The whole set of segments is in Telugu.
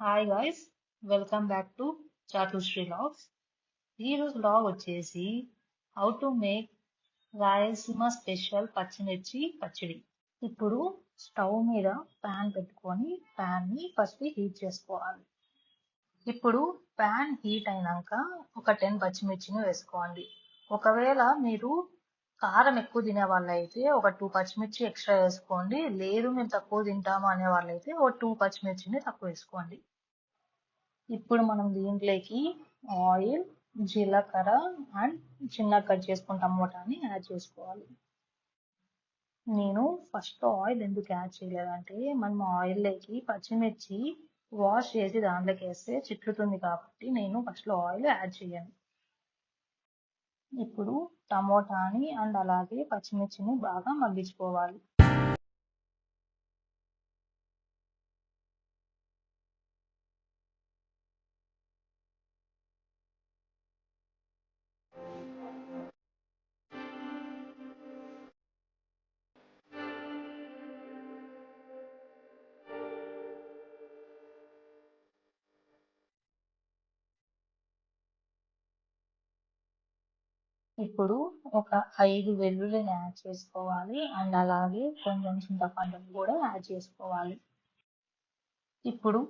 Hi guys, welcome back to Chatushri logs. ఈరోజు లాగ్ వచ్చేసి how to make Rayalaseema special pachimirchi pachadi. ఇప్పుడు స్టవ్ మీద ప్యాన్ పెట్టుకొని ని ఫస్ట్ హీట్ చేసుకోవాలి. ఇప్పుడు ప్యాన్ హీట్ అయినాక ఒక 10 పచ్చిమిర్చిని వేసుకోండి. ఒకవేళ మీరు కారం ఎక్కువ తినే వాళ్ళైతే ఒక 2 పచ్చిమిర్చి ఎక్స్ట్రా వేసుకోండి. లేదు మేము తక్కువ తింటాము అనే వాళ్ళైతే ఒక 2 పచ్చిమిర్చిని తక్కువ వేసుకోండి. ఇప్పుడు మనం దీంట్లోకి ఆయిల్, జీలకర్ర అండ్ చిన్న కట్ చేసుకున్న టమోటాని యాడ్ చేసుకోవాలి. నేను ఫస్ట్ ఆయిల్ ఎందుకు యాడ్ చేయలేదంటే మనం ఆయిల్లోకి పచ్చిమిర్చి వాష్ చేసి దాంట్లోకి వేస్తే చిట్లుతుంది కాబట్టి నేను ఫస్ట్లో ఆయిల్ యాడ్ చేయను. ఇప్పుడు టమోటాని అండ్ అలాగే పచ్చిమిర్చిని బాగా మగ్గించుకోవాలి. ఇప్పుడు ఒక 5 వెల్లుల్లిని యాడ్ చేసుకోవాలి అండ్ అలాగే కొంచెం చింతపండుని కూడా యాడ్ చేసుకోవాలి. ఇప్పుడు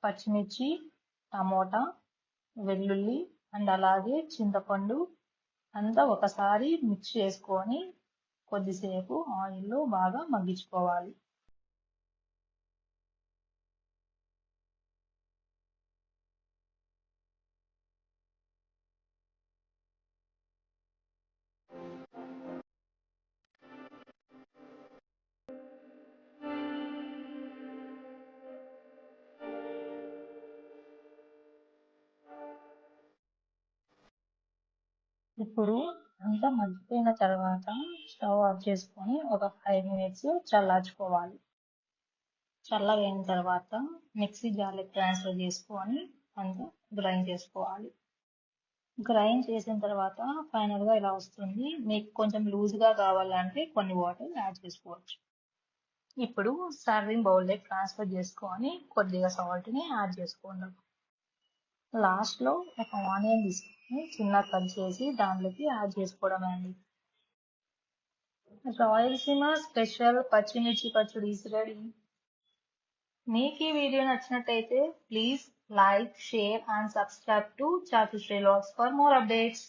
పచ్చిమిర్చి, టమోటా, వెల్లుల్లి అండ్ అలాగే చింతపండు అంతా ఒకసారి మిక్స్ చేసుకొని కొద్దిసేపు ఆయిల్లో బాగా మగ్గించుకోవాలి. ఇప్పుడు అంతా మగ్గిపోయిన తర్వాత స్టవ్ ఆఫ్ చేసుకొని ఒక 5 మినిట్స్ చల్లార్చుకోవాలి. చల్లగైన తర్వాత మిక్సీ జార్లోకి ట్రాన్స్ఫర్ చేసుకొని అంతా గ్రైండ్ చేసుకోవాలి. గ్రైండ్ చేసిన తర్వాత ఫైనల్గా ఇలా వస్తుంది. మీకు కొంచెం లూజ్గా కావాలంటే కొన్ని వాటర్ యాడ్ చేసుకోవచ్చు. ఇప్పుడు సర్వింగ్ బౌల్లోకి ట్రాన్స్ఫర్ చేసుకొని కొద్దిగా సాల్ట్ని యాడ్ చేసుకోండి. లాస్ట్లో ఒక ఆనియన్ తీసుకొని చిన్న కట్ చేసి దాంట్లోకి యాడ్ చేసుకోవడమే అండి. రాయలసీమ స్పెషల్ పచ్చిమిర్చి పచ్చడి ఈస్ రెడీ. మీకు ఈ వీడియో నచ్చినట్టయితే please like, share and subscribe to Chatushri logs for more updates.